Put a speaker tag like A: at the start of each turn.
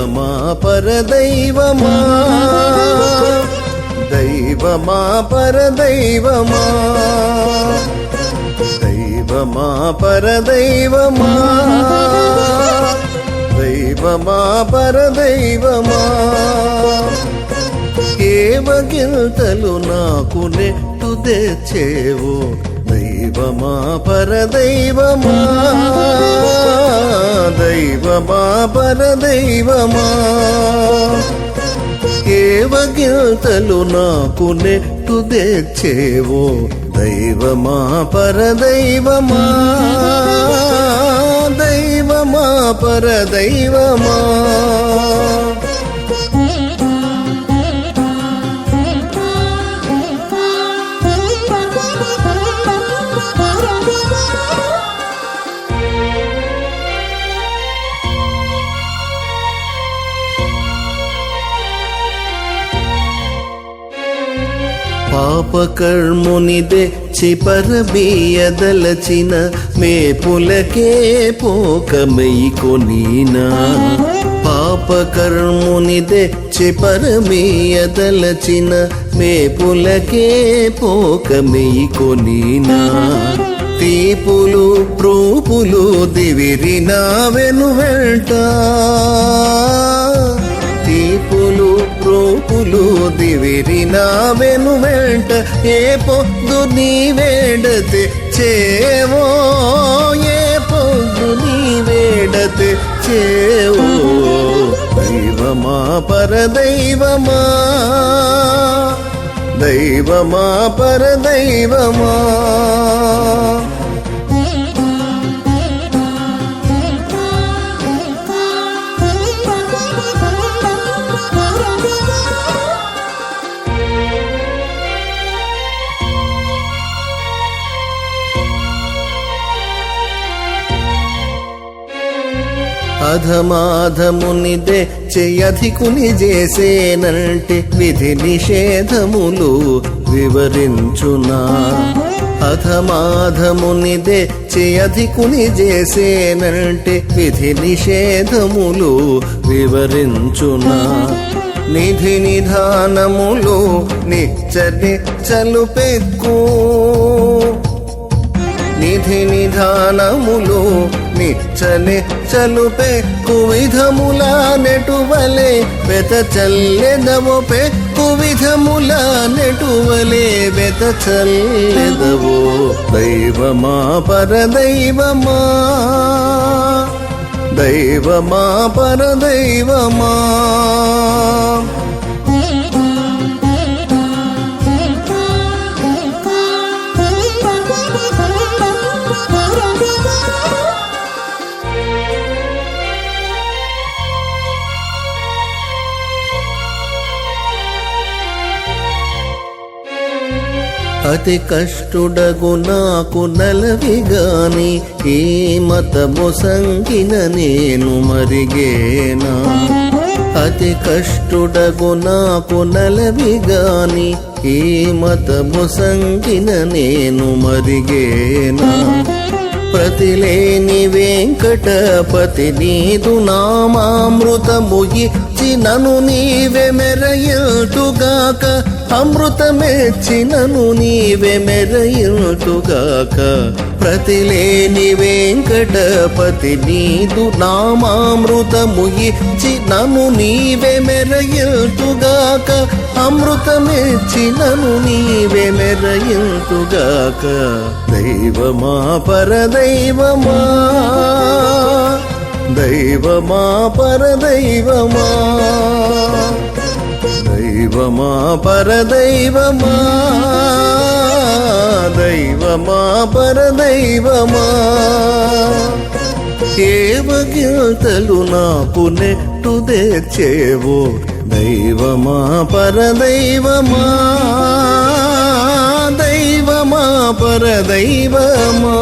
A: దైవమా పరదైవమా దైవమా పరదైవమా దైవమా పరదైవమా దైవమా పరదైవమా కేవగింతలు నాకు నెట్టు తెచ్చేవో దైవమా పరదైవమా దైవమా పరదైవమా కేవగింతలు నాకు నెట్టు తెచ్చేవో దైవమా పరదైవమా దైవమా పరదైవమా పాపకర్మునిదే చిపరబీయదలచిన మేపులకే పోకమయి కొనీనా పాపకర్మునిదే చిపరబీయదలచిన మేపులకే పోకమయి కొనీనా తీపులు రూపులు దివిరినా వెనువెంట తీపులు రూపులు దివిరినా వెనువెంట ఏ పొద్దు నీ వేడతే చేవో ఏ పొద్దు నీ వేడతే చేవో దైవమా పరదైవమా దైవమా పరదైవమా అధమాధమునిదే చేయధికుని చేసేనంటే విధి నిషేధములు వివరించునా అధమాధమునిదే చేయధికుని చేసేనంటే విధి నిషేధములు వివరించునా నిధి నిధానములు నిచ్చలు పెక్కు నిధి నిధానములు నిచ్చలు పెక్కు విధముల నెటువలే వెత చల్లెదవో పెక్కు విధముల నెటువలే వెత చల్లెదవో దైవమా పరదైవమా దైవమా పరదైవమా అతి కష్టుడగు నాకు నలవిగాని ఈ మతము సంగిన నేను మరిగేనా అతి కష్టుడగు నాకు నలవిగాని ఈ మతము సంగిన నేను మరిగేనా ప్రతిలేని వెంకటపతి నీదు నామామృతము ఇచ్చి నను నీవే మెరయుటుగాక అమృతమెచ్చి నను నీవే మెరయుటుగాక ప్రతిలేని వెంకటపతి నీదు నామామృతము ఇచ్చి నను నీవే మెరయుటుగాక అమృతమెచ్చి నను నీవే మెరయుటుగాక దైవమా పరదైవమా దైవమా పరదైవమా దైవమా పరదైవమా దైవమా పరదైవమా కేవగింతలు నాకు నెట్టు తెచ్చేవో దైవమా పరదైవమా దైవమా పరదైవమా